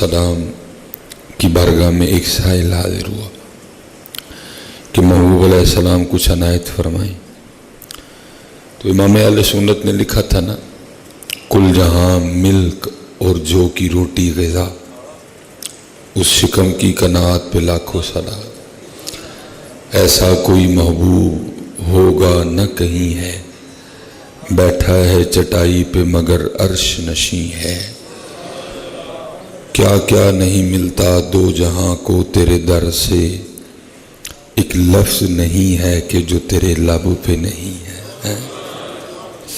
सलाम की बारगाह में एक साइल हाजिर हुआ कि महबूब अलैहिस्सलाम कुछ अनायत फरमाई। तो इमाम अहले सुन्नत ने लिखा था ना, कुल जहां मिल्क और जौ की रोटी ग़िज़ा, उस शिकम की कनात पे लाखों सलाम। ऐसा कोई महबूब होगा न कहीं है, बैठा है चटाई पे मगर अर्श नशी है। क्या क्या नहीं मिलता दो जहां को तेरे दर से, एक लफ्ज नहीं है कि जो तेरे लब पे नहीं है।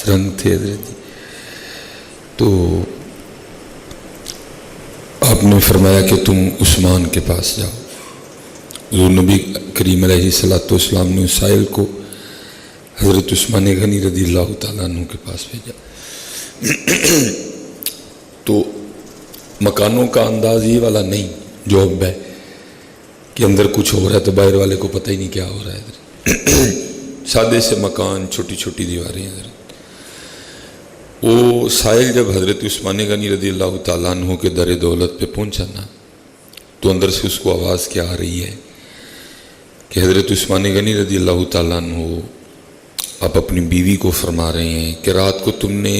रंग थे जी। तो आपने फरमाया कि तुम उस्मान के पास जाओ। जो नबी करीम अलैहिस्सलाम ने उस साइल को हज़रत उस्मान गनी रज़ियल्लाहु ताला अन्हु के पास भेजा। तो मकानों का अंदाज ये वाला नहीं जो अब है कि अंदर कुछ हो रहा है तो बाहर वाले को पता ही नहीं क्या हो रहा है। सादे से मकान, छोटी छोटी दीवारें हैं। वो साहिल जब हज़रत उस्मान गनी रज़ियल्लाहु ताला अन्हु के दर दौलत पे पहुंचा ना, तो अंदर से उसको आवाज़ क्या आ रही है कि हज़रत उस्मान गनी रज़ियल्लाहु ताला अन्हु आप अपनी बीवी को फरमा रहे हैं कि रात को तुमने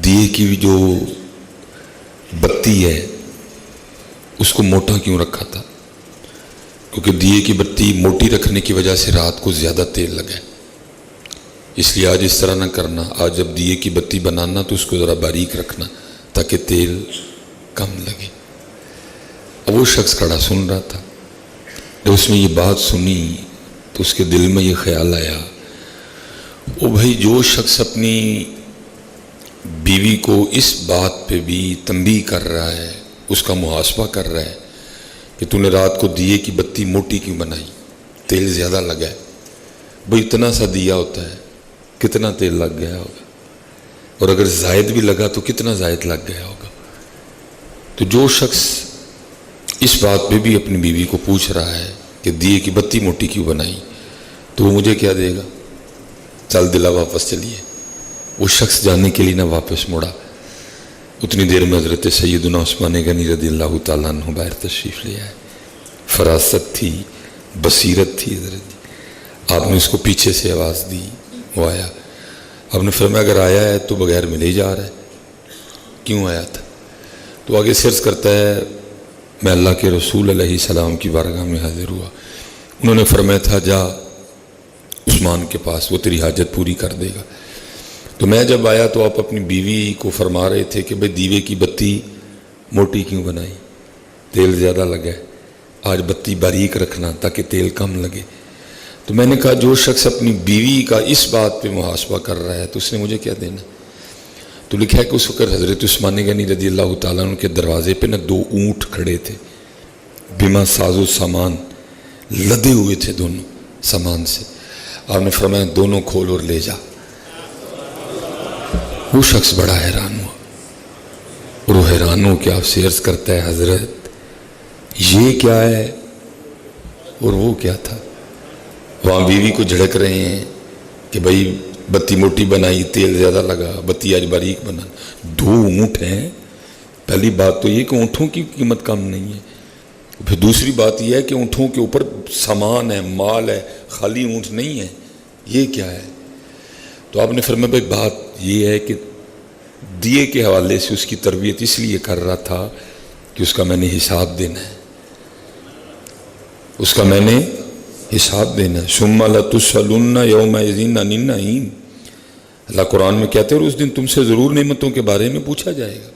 दिए की जो बत्ती है उसको मोटा क्यों रखा था? क्योंकि दिए की बत्ती मोटी रखने की वजह से रात को ज़्यादा तेल लगा, इसलिए आज इस तरह ना करना। आज जब दिए की बत्ती बनाना तो उसको ज़रा बारीक रखना ताकि तेल कम लगे। अब वो शख्स खड़ा सुन रहा था। जब उसने ये बात सुनी तो उसके दिल में ये ख्याल आया, ओ भाई, जो शख्स अपनी बीवी को इस बात पे भी तंबीह कर रहा है, उसका मुहासबा कर रहा है कि तूने रात को दिए की बत्ती मोटी क्यों बनाई, तेल ज़्यादा लगा है। भाई इतना सा दिया होता है, कितना तेल लग गया होगा, और अगर जायद भी लगा तो कितना जायद लग गया होगा। तो जो शख्स इस बात पे भी अपनी बीवी को पूछ रहा है कि दिए की बत्ती मोटी क्यों बनाई, तो वो मुझे क्या देगा? चल दिला वापस चलिए। वो शख्स जाने के लिए ना वापस मुड़ा। उतनी देर में हज़रत सैयदना उस्मान गनी रज़ियल्लाहु ताला अन्हु बाहर तशरीफ़ ले आए। फरासत थी, बसीरत थी हज़रत। आपने उसको पीछे से आवाज़ दी, वो आया। आपने फरमाया अगर आया है तो बगैर मिले ही जा रहा है, क्यों आया था? तो आगे सर्च करता है, मैं अल्लाह के रसूल अलैहिस्सलाम की बारगाह में हाजिर हुआ। उन्होंने फरमाया था जा उस्मान के पास, वो तेरी हाजत पूरी कर देगा। तो मैं जब आया तो आप अपनी बीवी को फरमा रहे थे कि भाई दीवे की बत्ती मोटी क्यों बनाई, तेल ज़्यादा लगा है, आज बत्ती बारीक रखना ताकि तेल कम लगे। तो मैंने कहा जो शख्स अपनी बीवी का इस बात पे मुहासबा कर रहा है तो उसने मुझे क्या देना? तो लिखा है कि उस वक़्त हज़रत उस्मान गनी रज़ियल्लाहु ताला अन्हु के दरवाजे पे ना दो ऊँट खड़े थे, बिमा साजो सामान, लदे हुए थे दोनों सामान से। आपने फरमाया दोनों खोल और ले जा। वो शख्स बड़ा हैरान हुआ, और वो हैरान हो के आपसे अर्ज़ करता है हज़रत ये क्या है और वो क्या था? वहाँ बीवी को झड़क रहे हैं कि भाई बत्ती मोटी बनाई, तेल ज़्यादा लगा, बत्ती आज बारीक बना। दो ऊँट हैं। पहली बात तो ये कि ऊँटों की कीमत कम नहीं है। फिर दूसरी बात यह है कि ऊँटों के ऊपर सामान है, माल है, खाली ऊँट नहीं है। ये क्या है? तो आपने फरमाया भाई बात ये है कि दिए के हवाले से उसकी तरबियत इसलिए कर रहा था कि उसका मैंने हिसाब देना है, उसका मैंने हिसाब देना है। सुम्मा लतुस्अलुन्ना यौमइज़िन अनिन नईम, अल्लाह कुरान में कहते हैं और उस दिन तुमसे ज़रूर नेमतों के बारे में पूछा जाएगा।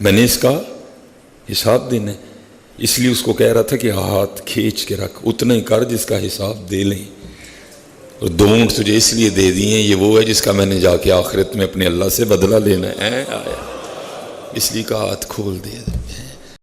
मैंने इसका हिसाब देना है, इसलिए उसको कह रहा था कि हाथ खींच के रख, उतना ही कर जिसका हिसाब दे लें। और दो ऊँट तुझे इसलिए दे दिए, ये वो है जिसका मैंने जाके आखिरत में अपने अल्लाह से बदला लेना है। आया इसलिए का हाथ खोल दिया।